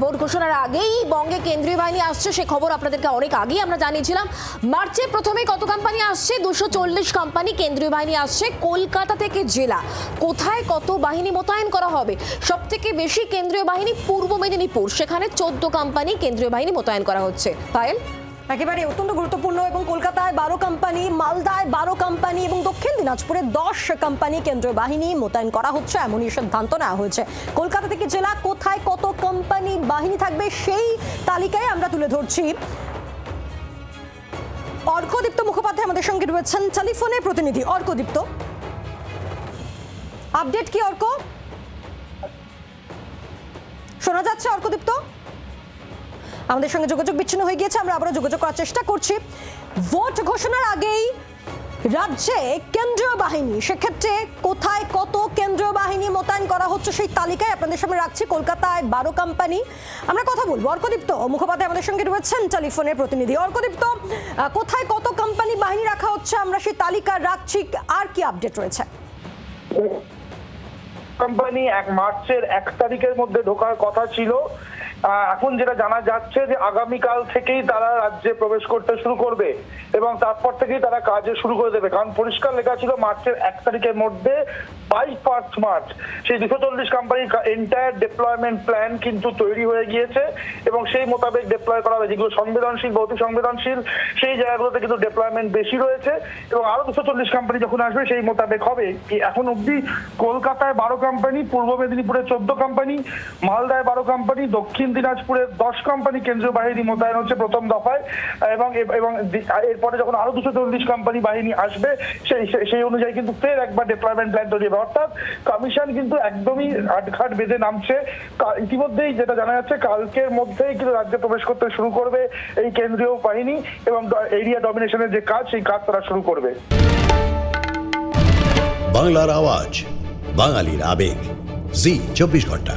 Vote ঘোষণার আগেই বঙ্গে কেন্দ্রীয় বাহিনী আসছে, সে খবর আপনাদেরকে অনেক আগেই আমরা জানিয়েছিলাম। মার্চে প্রথমে কত কোম্পানি আসছে? 240 কোম্পানি কেন্দ্রীয় বাহিনী আসছে কলকাতা থেকে জেলা। কোথায় কত বাহিনী মোতায়েন করা হবে? সব থেকে বেশি কেন্দ্রীয় বাহিনী পূর্ব মেদিনীপুর, সেখানে 14 কোম্পানি কেন্দ্রীয় বাহিনী মোতায়েন করা হচ্ছে। পায়েল, একেবারে অত্যন্ত গুরুত্বপূর্ণ। এবং কলকাতায় 12 কোম্পানি, মালদায় 12 কোম্পানি এবং দক্ষিণ দিনাজপুরে 10 কোম্পানি কেন্দ্রীয় বাহিনী মোতায়েন করা হচ্ছে, এমনই সিদ্ধান্ত নেওয়া হয়েছে। কলকাতা থেকে জেলা কোথায় কত কোম্পানি বাহিনী থাকবে সেই তালিকায় আমরা তুলে ধরছি। অর্কদীপ্ত মুখোপাধ্যায় আমাদের সঙ্গে রয়েছেন, টেলিফোনে প্রতিনিধি। অর্কদীপ্ত, আপডেট কি? অর্ক, শোনা যাচ্ছে? অর্কদীপ্ত, আমাদের সঙ্গে যোগাযোগ বিচ্ছিন্ন হয়ে গিয়েছে, আমরা আবারও যোগাযোগ করার চেষ্টা করছি। ভোট ঘোষণার আগেই রাজ্যে কেন্দ্রীয় বাহিনী, সেক্ষেত্রে কোথায় কত কেন্দ্রীয় বাহিনী মোতায়েন করা হচ্ছে সেই তালিকায় আপনাদের সামনে রাখছি। কলকাতায় 12 কোম্পানি, আমরা কথা বলবো। অর্কদীপ্ত মুখোপাধ্যায় আমাদের সঙ্গে রয়েছেন, টেলিফোনের প্রতিনিধি। অর্কদীপ্ত, কোথায় কত কোম্পানি বাহিনী রাখা হচ্ছে আমরা সেই তালিকা রাখছি, আর কি আপডেট রয়েছে? কোম্পানি মার্চের 1 তারিখের মধ্যে ঢোকার কথা ছিল। এখন যেটা জানা যাচ্ছে যে আগামীকাল থেকেই তারা রাজ্যে প্রবেশ করতে শুরু করবে এবং তারপর থেকেই তারা কাজে শুরু করে দেবে। কারণ পরিষ্কার লেখা ছিল মার্চের 1 তারিখের মধ্যে 22 মার্চ সেই 240 কোম্পানির এন্টায়ার ডিপ্লয়মেন্ট প্ল্যান কিন্তু তৈরি হয়ে গিয়েছে এবং সেই মোতাবেক ডিপ্লয় করা হবে। যেগুলো সংবেদনশীল, বহু সংবেদনশীল, সেই জায়গাগুলোতে কিন্তু ডিপ্লয়মেন্ট বেশি রয়েছে এবং আরো 240 কোম্পানি যখন আসবে সেই মোতাবেক হবে। এখন অব্দি কলকাতায় 12 কোম্পানি, পূর্ব মেদিনীপুরে 14 কোম্পানি, মালদায় 12 কোম্পানি, দক্ষিণ দিনাজপুরে 10 কোম্পানি কেন্দ্রীয় বাহিনী মোতায়েন হচ্ছে প্রথম দফায় এবং এরপরে যখন আরো 240 কোম্পানি বাহিনী আসবে সেই অনুযায়ী কিন্তু ফের একবার ডিপ্লয়মেন্ট প্ল্যান তৈরি হবে। অর্থাৎ কমিশন কিন্তু একদমই আটঘাট বেঁধে নামছে। ইতিমধ্যেই যেটা জানা যাচ্ছে কালকের মধ্যেই কিন্তু রাজ্যে প্রবেশ করতে শুরু করবে এই কেন্দ্রীয় বাহিনী এবং এরিয়া ডমিনেশনের যে কাজ, সেই কাজ তারা শুরু করবে। বাংলার আওয়াজ, বাঙালির আবেগ, জি 24 ঘন্টা।